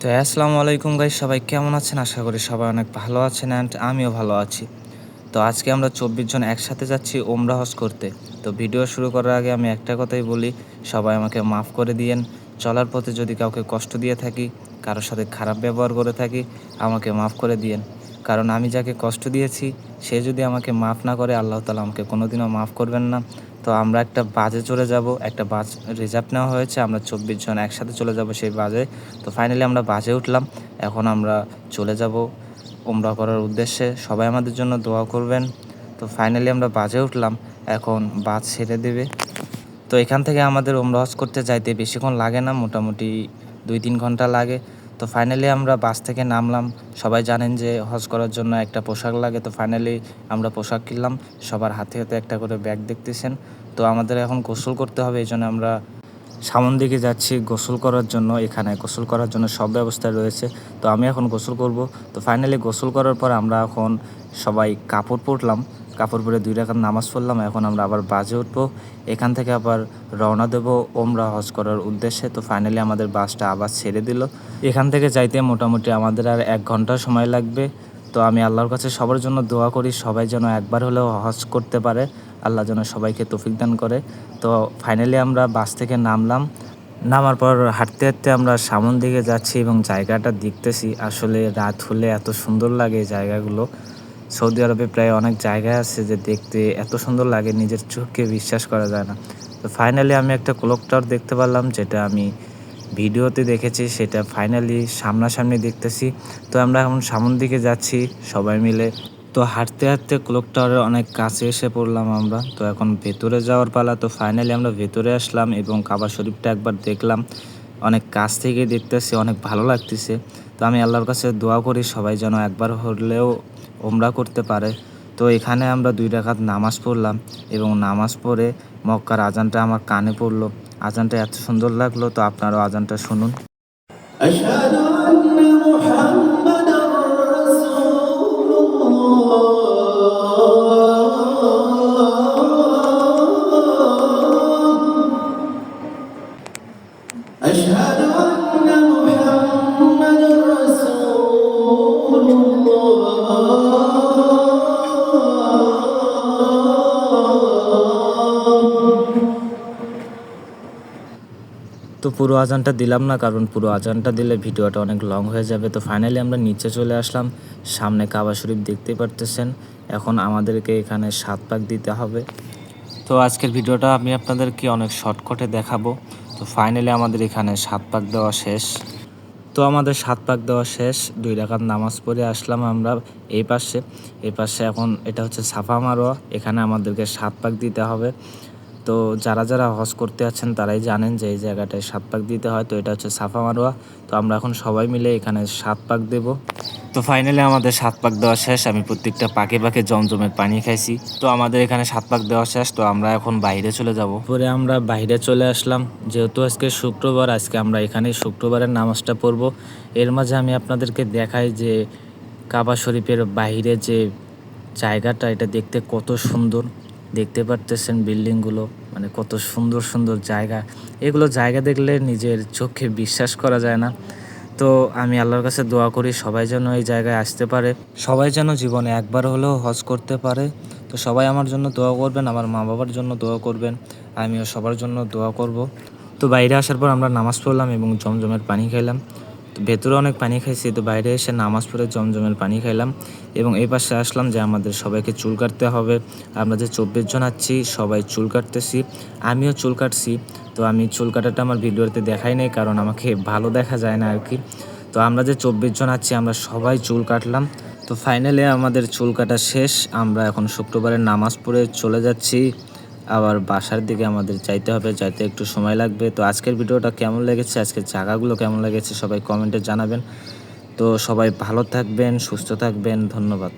তো আসসালামু আলাইকুম গাইস, সবাই কেমন আছেন? আশা করি সবাই অনেক ভালো আছেন অ্যান্ড আমিও ভালো আছি। তো আজকে আমরা 24 জন একসাথে যাচ্ছি ওমরা হজ করতে। তো ভিডিও শুরু করার আগে আমি একটা কথাই বলি, সবাই আমাকে মাফ করে দিয়েন। চলার পথে যদি কাউকে কষ্ট দিয়ে থাকি, কারোর সাথে খারাপ ব্যবহার করে থাকি, আমাকে মাফ করে দিয়েন। কারণ আমি যাকে কষ্ট দিয়েছি সে যদি আমাকে মাফ না করে, আল্লাহ তাআলা আমাকে কোনোদিনও মাফ করবেন না। তো আমরা একটা বাসে চলে যাব, একটা বাস রিজার্ভ নেওয়া হয়েছে, আমরা 24 জন একসাথে চলে যাব সেই বাসে। তো ফাইনালি আমরা বাসে উঠলাম, এখন আমরা চলে যাব উমরা করার উদ্দেশ্যে। সবাই আমাদের জন্য দোয়া করবেন। তো ফাইনালি আমরা বাসে উঠলাম, এখন বাস ছেড়ে দেবে। তো এখান থেকে আমাদের উমরা হজ করতে যাইতে বেশিক্ষণ লাগে না, মোটামুটি 2-3 ঘন্টা লাগে। তো ফাইনালি আমরা বাস থেকে নামলাম। সবাই জানেন যে হজ করার জন্য একটা পোশাক লাগে। তো ফাইনালি আমরা পোশাক কিনলাম, সবার হাতে হাতে একটা করে ব্যাগ দেখতেছেন। তো আমাদের এখন গোসল করতে হবে, এই জন্য আমরা সামন দিকে যাচ্ছি গোসল করার জন্য। এখানে গোসল করার জন্য সব ব্যবস্থা রয়েছে। তো আমি এখন গোসল করব। তো ফাইনালি গোসল করার পর আমরা এখন সবাই কাপড় পরলাম, কাপড় পরে 2 রাকাত নামাজ পড়লাম। এখন আমরা আবার বাসে উঠবো, এখান থেকে আবার রওনা দেবো ওমরা হজ করার উদ্দেশ্যে। তো ফাইনালি আমাদের বাসটা আবার ছেড়ে দিল। এখান থেকে যাইতে মোটামুটি আমাদের আর 1 ঘন্টা সময় লাগবে। তো আমি আল্লাহর কাছে সবার জন্য দোয়া করি, সবাই যেন একবার হলেও হজ করতে পারে, আল্লাহ যেন সবাইকে তৌফিক দান করে। তো ফাইনালি আমরা বাস থেকে নামলাম, নামার পর হাঁটতে হাঁটতে আমরা সামন দিকে যাচ্ছি এবং জায়গাটা দেখতেছি। আসলে রাত হলে এত সুন্দর লাগে এই জায়গাগুলো। সৌদি আরবে প্রায় অনেক জায়গা আছে যে দেখতে এত সুন্দর লাগে, নিজের চোখকে বিশ্বাস করা যায় না। তো ফাইনালি আমি একটা ক্লক টাওয়ার দেখতে পারলাম, যেটা আমি ভিডিওতে দেখেছি, সেটা ফাইনালি সামনাসামনি দেখতেছি। তো আমরা এখন সামন দিকে যাচ্ছি সবাই মিলে। তো হাঁটতে হাঁটতে ক্লক টাওয়ারের অনেক কাছে এসে পড়লাম আমরা। তো এখন ভেতরে যাওয়ার পালা। তো ফাইনালি আমরা ভেতরে আসলাম এবং কাবা শরীফটা একবার দেখলাম, অনেক কাছ থেকে দেখতেছি, অনেক ভালো লাগতেছে। তো আমি আল্লাহর কাছে দোয়া করি সবাই যেন একবার হলেও ওমরা করতে পারে। তো এখানে আমরা 2 রাকাত নামাজ পড়লাম এবং নামাজ পড়ে মক্কার আজানটা আমার কানে পড়লো। আজানটা এত সুন্দর লাগলো, তো আপনারাও আজানটা শুনুন। আশহাদু আন্না মুহাম্মাদার রাসূলুল্লাহ, আশহাদু আন্না মুহাম্মাদার রাসূলুল্লাহ। তো পুরো আজানটা দিলাম না, কারণ পুরো আজানটা দিলে ভিডিওটা অনেক লং হয়ে যাবে। তো ফাইনালি আমরা নিচে চলে আসলাম, সামনে কাবা শরীফ দেখতেই পারতেছেন। এখন আমাদেরকে এখানে 7 পাক দিতে হবে। তো আজকের ভিডিওটা আমি আপনাদেরকে অনেক শর্টকাটে দেখাবো। তো ফাইনালি আমাদের এখানে 7 পাক দেওয়া শেষ। তো আমাদের 7 পাক দেওয়া শেষ, 2 রাকাত নামাজ পড়ে আসলাম আমরা এই পাশে। এখন এটা হচ্ছে সাফা মারোয়া, এখানে আমাদেরকে 7 পাক দিতে হবে। তো যারা যারা হজ করতে আছেন তারাই জানেন যে এই জায়গাটায় 7 পাক দিতে হয়। তো এটা হচ্ছে সাফা মারোয়া। তো আমরা এখন সবাই মিলে এখানে 7 পাক দেব। তো ফাইনালি আমাদের 7 পাক দেওয়া শেষ। আমি প্রত্যেকটা পাকে পাকে জমজমের পানি খাইছি। তো আমাদের এখানে 7 পাক দেওয়া শেষ। তো আমরা এখন বাইরে চলে যাব। পরে আমরা বাইরে চলে আসলাম, যেহেতু আজকে শুক্রবার, আজকে আমরা এখানেই শুক্রবারের নামাজটা পড়ব। এর মাঝে আমি আপনাদেরকে দেখাই যে কাবা শরীফের বাইরে যে জায়গাটা, এটা দেখতে কত সুন্দর। দেখতে পারতেছেন বিল্ডিংগুলো, মানে কত সুন্দর সুন্দর জায়গা। এগুলো জায়গা দেখলে নিজের চোখে বিশ্বাস করা যায় না। তো আমি আল্লাহর কাছে দোয়া করি সবাই যেন এই জায়গায় আসতে পারে, সবাই যেন জীবনে একবার হলেও হজ করতে পারে। তো সবাই আমার জন্য দোয়া করবেন, আমার মা বাবার জন্য দোয়া করবেন, আমিও সবার জন্য দোয়া করব। তো বাইরে আসার পর আমরা নামাজ পড়লাম এবং জমজমের পানি খাইলাম। তো ভেতরে অনেক পানি খাইছি, তো বাইরে এসে নামাজ পড়ে জমজমের পানি খাইলাম এবং এই পাশে আসলাম যে আমাদের সবাইকে চুল কাটতে হবে। আমরা যে 24 জন আছি সবাই চুল কাটতেছি, আমিও চুল কাটছি। তো আমি চুল কাটাটা আমার ভিডিওতে দেখাই নাই, কারণ আমাকে ভালো দেখা যায় না আর কি। তো আমরা যে 24 জন আছি আমরা সবাই চুল কাটলাম। তো ফাইনালি আমাদের চুল কাটা শেষ। আমরা এখন শুক্রবারের নামাজ পড়ে চলে যাচ্ছি আবার বাসার দিকে। আমাদের যাইতে হবে, যাইতে একটু সময় লাগবে। তো আজকের ভিডিওটা কেমন লেগেছে, আজকের জায়গাগুলো কেমন লেগেছে সবাই কমেন্টে জানাবেন। তো সবাই ভালো থাকবেন, সুস্থ থাকবেন, ধন্যবাদ।